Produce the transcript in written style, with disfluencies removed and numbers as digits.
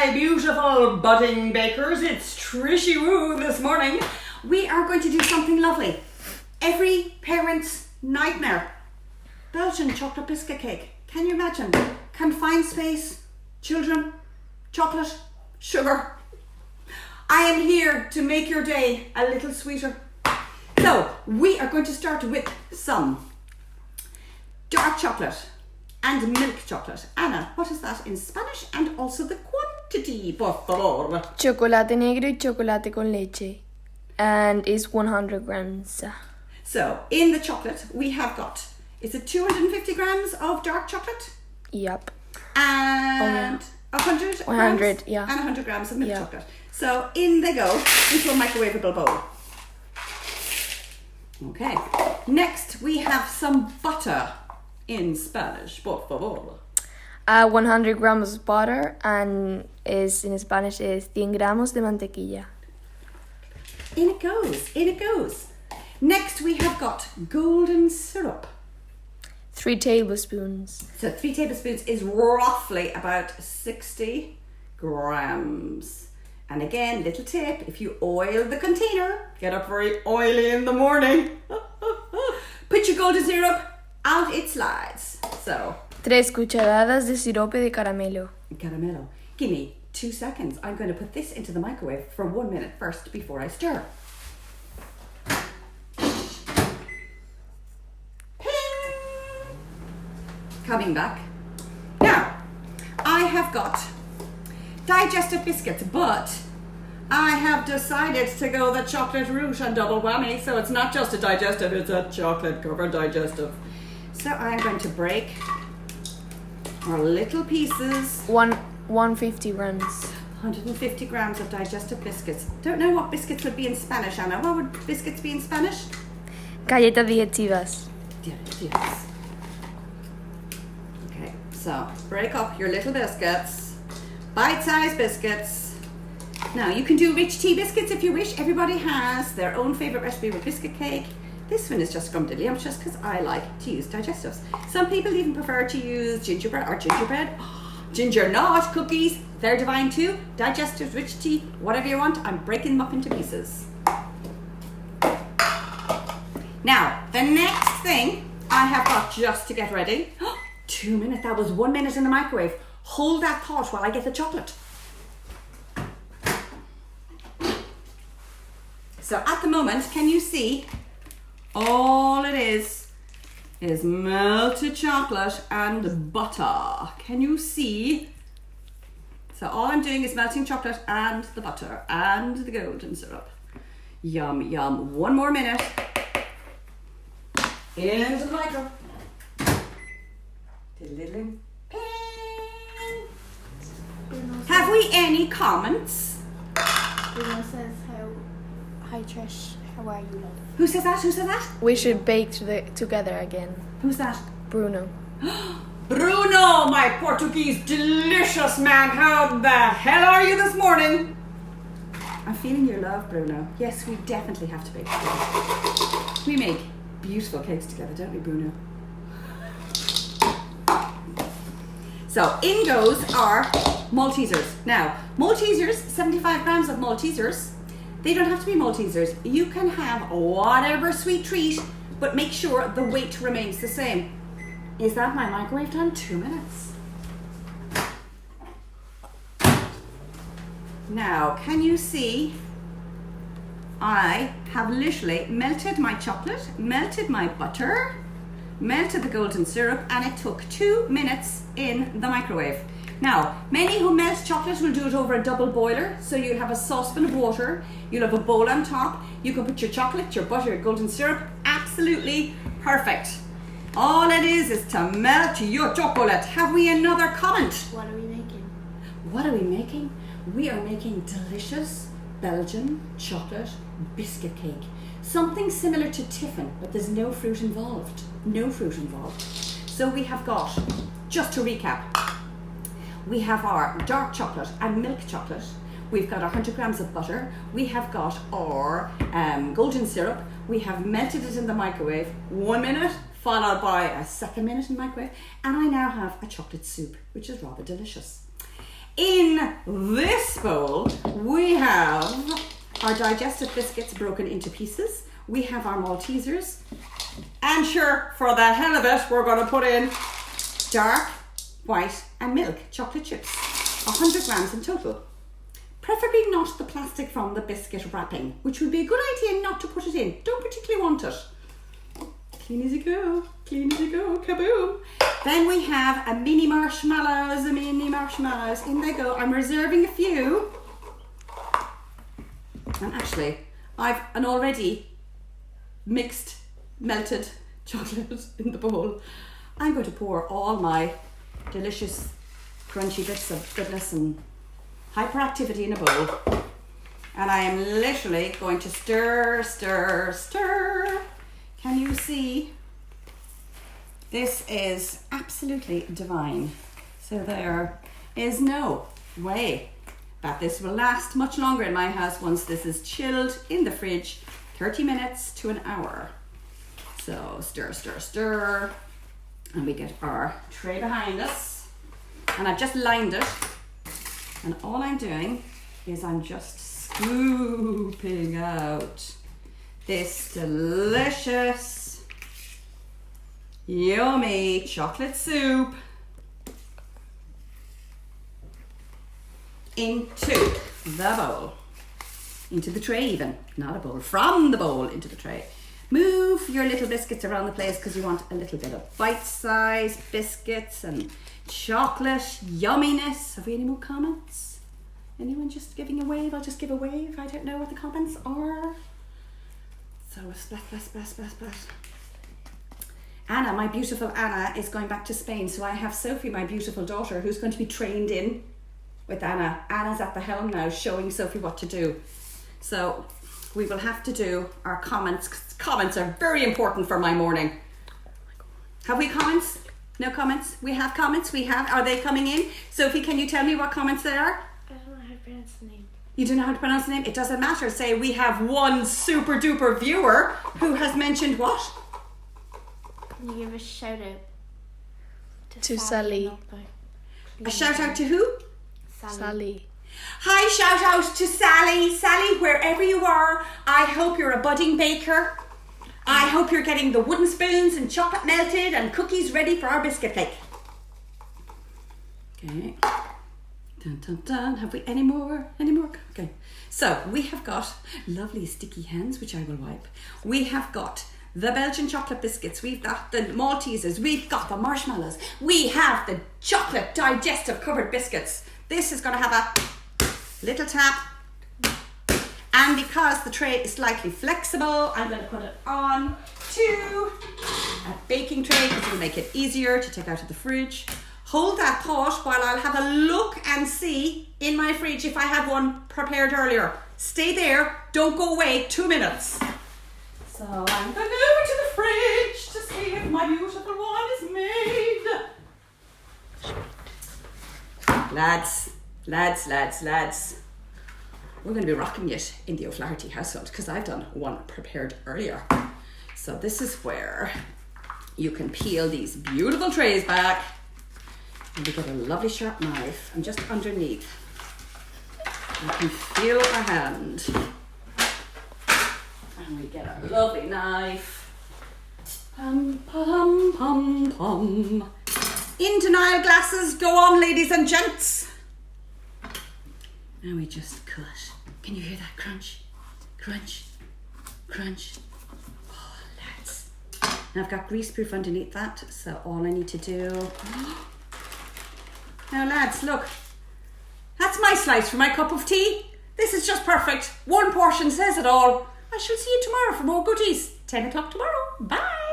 my beautiful budding bakers. It's Trishy Woo this morning. We are going to do something lovely. Every parent's nightmare. Belgian chocolate biscuit cake. Can you imagine? Confined space, children, chocolate, sugar. I am here to make your day a little sweeter. So we are going to start with some dark chocolate and milk chocolate. Anna, what is that in Spanish? And also the quantity, por favor. Chocolate negro y chocolate con leche. And it's 100 grams. So in the chocolate we have got, is it 250 grams of dark chocolate? Yep. And 100 100, grams? yeah. And 100 grams of milk chocolate. So in they go into a microwavable bowl. Okay. Next we have some butter in Spanish, por favor. 100 grams of butter, and is in Spanish is 100 gramos de mantequilla. In it goes, in it goes. Next we have got golden syrup. 3 tablespoons. So 3 tablespoons is roughly about 60 grams. And again, little tip, if you oil the container, get up very oily in the morning. Put your golden syrup, out it slides. So 3 cucharadas de sirope de caramelo. Caramelo. Give me 2 seconds. I'm going to put this into the microwave for 1 minute first before I stir. Ping! Coming back. Now, I have got digestive biscuits, but I have decided to go the chocolate route and double whammy, so it's not just a digestive, it's a chocolate covered digestive. So I'm going to break our little pieces. 150 grams. 150 grams of digestive biscuits. Don't know what biscuits would be in Spanish, Anna. What would biscuits be in Spanish? Galletas digestivas. Yes. Okay, so break up your little biscuits. Bite-sized biscuits. Now, you can do rich tea biscuits if you wish. Everybody has their own favourite recipe with biscuit cake. This one is just Scrumdiddledeeumptious because I like to use digestives. Some people even prefer to use gingerbread or gingerbread. Ginger nut cookies, they're divine too. Digestives, rich tea, whatever you want. I'm breaking them up into pieces. Now, the next thing I have got just to get ready. 2 minutes, that was 1 minute in the microwave. Hold that thought while I get the chocolate. So at the moment, can you see? All it is melted chocolate and butter. Can you see? So all I'm doing is melting chocolate and the butter and the golden syrup. Yum, yum. 1 more minute. Into the micro. Diddle-diddling. Ping. Have we any comments? Bruno says, hi Trish, how are you, love? Who says that? Who said that? We should bake together again. Who's that? Bruno. Bruno, my Portuguese delicious man. How the hell are you this morning? I'm feeling your love, Bruno. Yes, we definitely have to bake together. We make beautiful cakes together, don't we, Bruno? So in goes our maltesers. Now, maltesers, 75 grams of maltesers. They don't have to be maltesers. You can have whatever sweet treat, but make sure the weight remains the same. Is that my microwave time? 2 minutes. Now, can you see? I have literally melted my chocolate, melted my butter, melted the golden syrup, and it took 2 minutes in the microwave. Now, many who melt chocolate will do it over a double boiler. So you'll have a saucepan of water, you'll have a bowl on top, you can put your chocolate, your butter, your golden syrup. Absolutely perfect. All it is to melt your chocolate. Have we another comment? What are we making? What are we making? We are making delicious Belgian chocolate biscuit cake. Something similar to tiffin, but there's no fruit involved. No fruit involved. So we have got, just to recap, we have our dark chocolate and milk chocolate. We've got 100 grams of butter. We have got our golden syrup. We have melted it in the microwave 1 minute, followed by a second minute in the microwave. And I now have a chocolate soup, which is rather delicious. In this bowl, we have our digestive biscuits broken into pieces. We have our maltesers. And sure, for the hell of it, we're going to put in dark, white and milk chocolate chips. 100 grams in total. Preferably not the plastic from the biscuit wrapping, which would be a good idea not to put it in. Don't particularly want it. Clean as you go, kaboom. Then we have a mini marshmallows, In they go. I'm reserving a few. And actually, I've an already mixed, melted chocolate in the bowl. I'm going to pour all my delicious, crunchy bits of goodness and hyperactivity in a bowl. And I am literally going to stir, stir, stir. Can you see? This is absolutely divine. So there is no way that this will last much longer in my house once this is chilled in the fridge, 30 minutes to an hour. So stir, stir, stir. And we get our tray behind us. And I've just lined it. And all I'm doing is I'm just scooping out this delicious, yummy chocolate soup into the bowl, into the tray even, not a bowl, from the bowl into the tray. Move your little biscuits around the place because you want a little bit of bite-sized biscuits and chocolate yumminess. Have we any more comments? Anyone just giving a wave? I'll just give a wave. I don't know what the comments are. So splat, splat, splat, splat, splat. Anna, my beautiful Anna, is going back to Spain. So I have Sophie, my beautiful daughter, who's going to be trained in with Anna. Anna's at the helm now, showing Sophie what to do. So we will have to do our comments. Comments are very important for my morning. Have we comments? No comments? We have comments? We have. Are they coming in? Sophie, can you tell me what comments there are? I don't know how to pronounce the name. You don't know how to pronounce the name? It doesn't matter. Say we have one super duper viewer who has mentioned what? Can you give a shout out To Sally. A shout out to who? Sally. Hi, shout out to Sally. Sally, wherever you are, I hope you're a budding baker. I hope you're getting the wooden spoons and chocolate melted and cookies ready for our biscuit cake. Okay. Dun, dun, dun. Have we any more? Any more? Okay. So we have got lovely sticky hands, which I will wipe. We have got the Belgian chocolate biscuits. We've got the Maltesers. We've got the marshmallows. We have the chocolate digestive covered biscuits. This is going to have a little tap. And because the tray is slightly flexible, I'm going to put it on to a baking tray because it'll make it easier to take out of the fridge. Hold that thought while I'll have a look and see in my fridge if I have one prepared earlier. Stay there, don't go away, 2 minutes. So I'm going to go over to the fridge to see if my beautiful one is made. Lads, we're going to be rocking it in the O'Flaherty household because I've done one prepared earlier. So this is where you can peel these beautiful trays back. And we get a lovely sharp knife, and just underneath you can feel my hand, and we get a lovely knife. Pum pum pum pum. In denial glasses, go on, ladies and gents. And we just cut. Can you hear that crunch? Crunch, crunch. Oh, lads. Now I've got greaseproof underneath that, so all I need to do. Now lads, look, that's my slice for my cup of tea. This is just perfect. One portion says it all. I shall see you tomorrow for more goodies. 10 o'clock tomorrow. Bye.